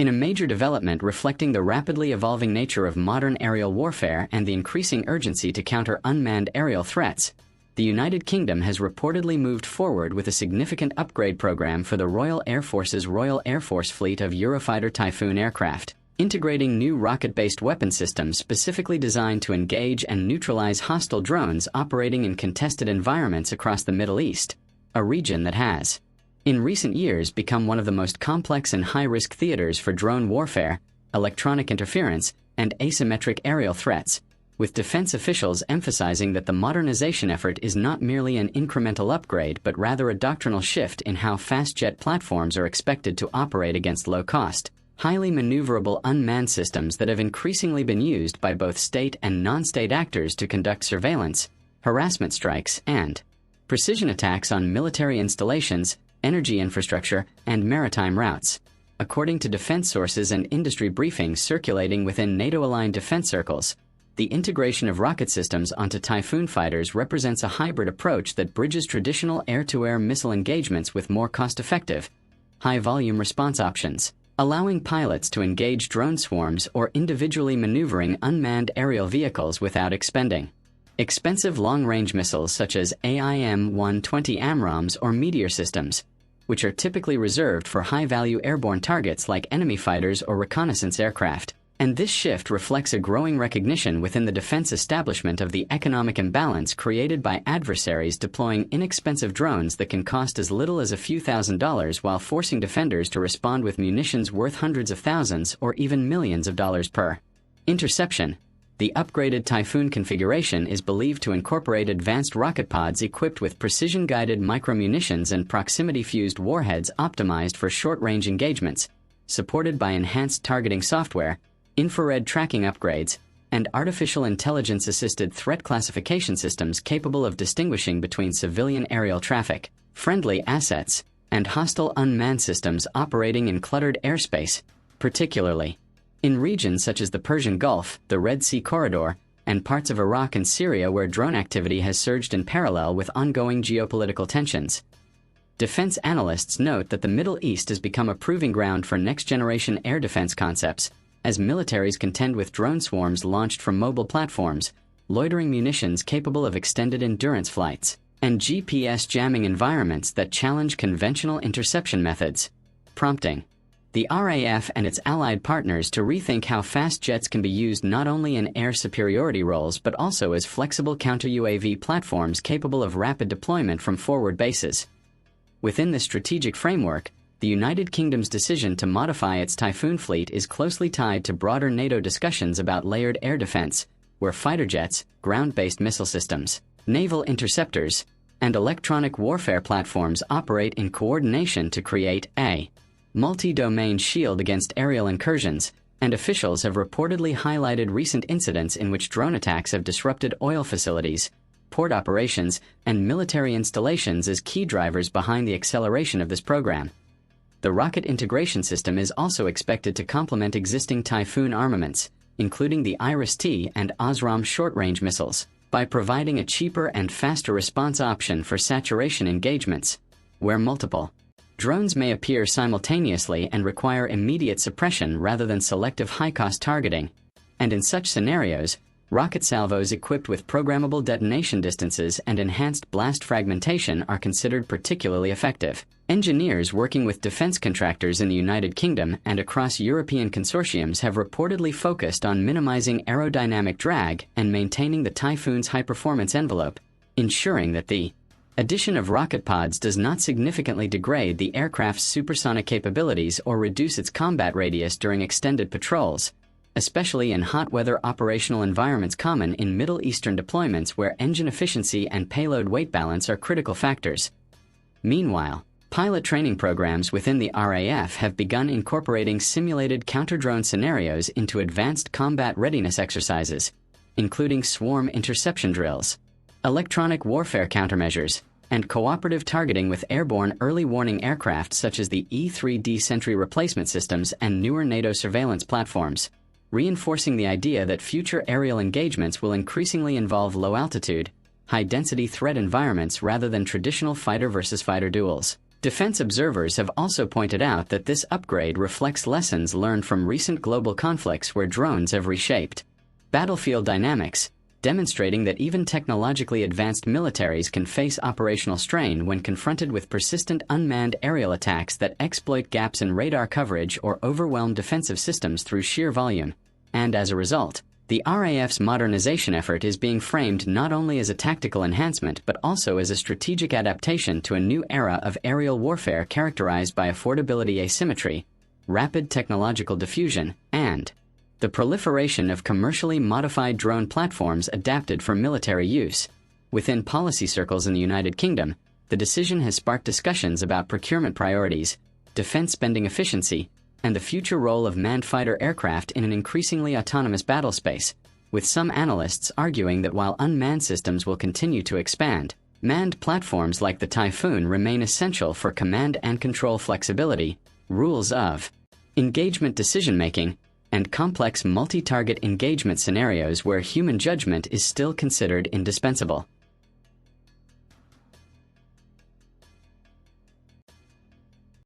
In a major development reflecting the rapidly evolving nature of modern aerial warfare and the increasing urgency to counter unmanned aerial threats, the United Kingdom has reportedly moved forward with a significant upgrade program for the Royal Air Force's Royal Air Force fleet of Eurofighter Typhoon aircraft, integrating new rocket-based weapon systems specifically designed to engage and neutralize hostile drones operating in contested environments across the Middle East, a region that has, in recent years, become one of the most complex and high-risk theaters for drone warfare, electronic interference, and asymmetric aerial threats, with defense officials emphasizing that the modernization effort is not merely an incremental upgrade but rather a doctrinal shift in how fast jet platforms are expected to operate against low-cost, highly maneuverable unmanned systems that have increasingly been used by both state and non-state actors to conduct surveillance, harassment strikes, and precision attacks on military installations, energy infrastructure, and maritime routes. According to defense sources and industry briefings circulating within NATO-aligned defense circles, the integration of rocket systems onto Typhoon fighters represents a hybrid approach that bridges traditional air-to-air missile engagements with more cost-effective, high-volume response options, allowing pilots to engage drone swarms or individually maneuvering unmanned aerial vehicles without expending expensive long-range missiles such as AIM-120 AMRAAMs or Meteor systems, which are typically reserved for high-value airborne targets like enemy fighters or reconnaissance aircraft. And this shift reflects a growing recognition within the defense establishment of the economic imbalance created by adversaries deploying inexpensive drones that can cost as little as a few $1,000s while forcing defenders to respond with munitions worth hundreds of thousands or even millions of dollars per interception. The upgraded Typhoon configuration is believed to incorporate advanced rocket pods equipped with precision-guided micromunitions and proximity-fused warheads optimized for short-range engagements, supported by enhanced targeting software, infrared tracking upgrades, and artificial intelligence-assisted threat classification systems capable of distinguishing between civilian aerial traffic, friendly assets, and hostile unmanned systems operating in cluttered airspace, particularly in regions such as the Persian Gulf, the Red Sea corridor, and parts of Iraq and Syria where drone activity has surged in parallel with ongoing geopolitical tensions. Defense analysts note that the Middle East has become a proving ground for next-generation air defense concepts, as militaries contend with drone swarms launched from mobile platforms, loitering munitions capable of extended endurance flights, and GPS jamming environments that challenge conventional interception methods, prompting the RAF and its allied partners to rethink how fast jets can be used not only in air superiority roles but also as flexible counter-UAV platforms capable of rapid deployment from forward bases. Within this strategic framework, the United Kingdom's decision to modify its Typhoon fleet is closely tied to broader NATO discussions about layered air defense, where fighter jets, ground-based missile systems, naval interceptors, and electronic warfare platforms operate in coordination to create a multi-domain shield against aerial incursions, and officials have reportedly highlighted recent incidents in which drone attacks have disrupted oil facilities, port operations, and military installations as key drivers behind the acceleration of this program. The rocket integration system is also expected to complement existing Typhoon armaments, including the Iris-T and Osram short-range missiles, by providing a cheaper and faster response option for saturation engagements, where multiple drones may appear simultaneously and require immediate suppression rather than selective high-cost targeting. And in such scenarios, rocket salvos equipped with programmable detonation distances and enhanced blast fragmentation are considered particularly effective. Engineers working with defense contractors in the United Kingdom and across European consortiums have reportedly focused on minimizing aerodynamic drag and maintaining the Typhoon's high-performance envelope, ensuring that the addition of rocket pods does not significantly degrade the aircraft's supersonic capabilities or reduce its combat radius during extended patrols, especially in hot weather operational environments common in Middle Eastern deployments where engine efficiency and payload weight balance are critical factors. Meanwhile, pilot training programs within the RAF have begun incorporating simulated counter-drone scenarios into advanced combat readiness exercises, including swarm interception drills, electronic warfare countermeasures, and cooperative targeting with airborne early warning aircraft such as the E-3D Sentry replacement systems and newer NATO surveillance platforms, reinforcing the idea that future aerial engagements will increasingly involve low-altitude, high-density threat environments rather than traditional fighter-versus-fighter duels. Defense observers have also pointed out that this upgrade reflects lessons learned from recent global conflicts where drones have reshaped battlefield dynamics, demonstrating that even technologically advanced militaries can face operational strain when confronted with persistent unmanned aerial attacks that exploit gaps in radar coverage or overwhelm defensive systems through sheer volume. And as a result, the RAF's modernization effort is being framed not only as a tactical enhancement but also as a strategic adaptation to a new era of aerial warfare characterized by affordability asymmetry, rapid technological diffusion, and the proliferation of commercially modified drone platforms adapted for military use. Within policy circles in the United Kingdom, the decision has sparked discussions about procurement priorities, defense spending efficiency, and the future role of manned fighter aircraft in an increasingly autonomous battle space, with some analysts arguing that while unmanned systems will continue to expand, manned platforms like the Typhoon remain essential for command and control flexibility, rules of engagement decision-making, and complex multi-target engagement scenarios where human judgment is still considered indispensable.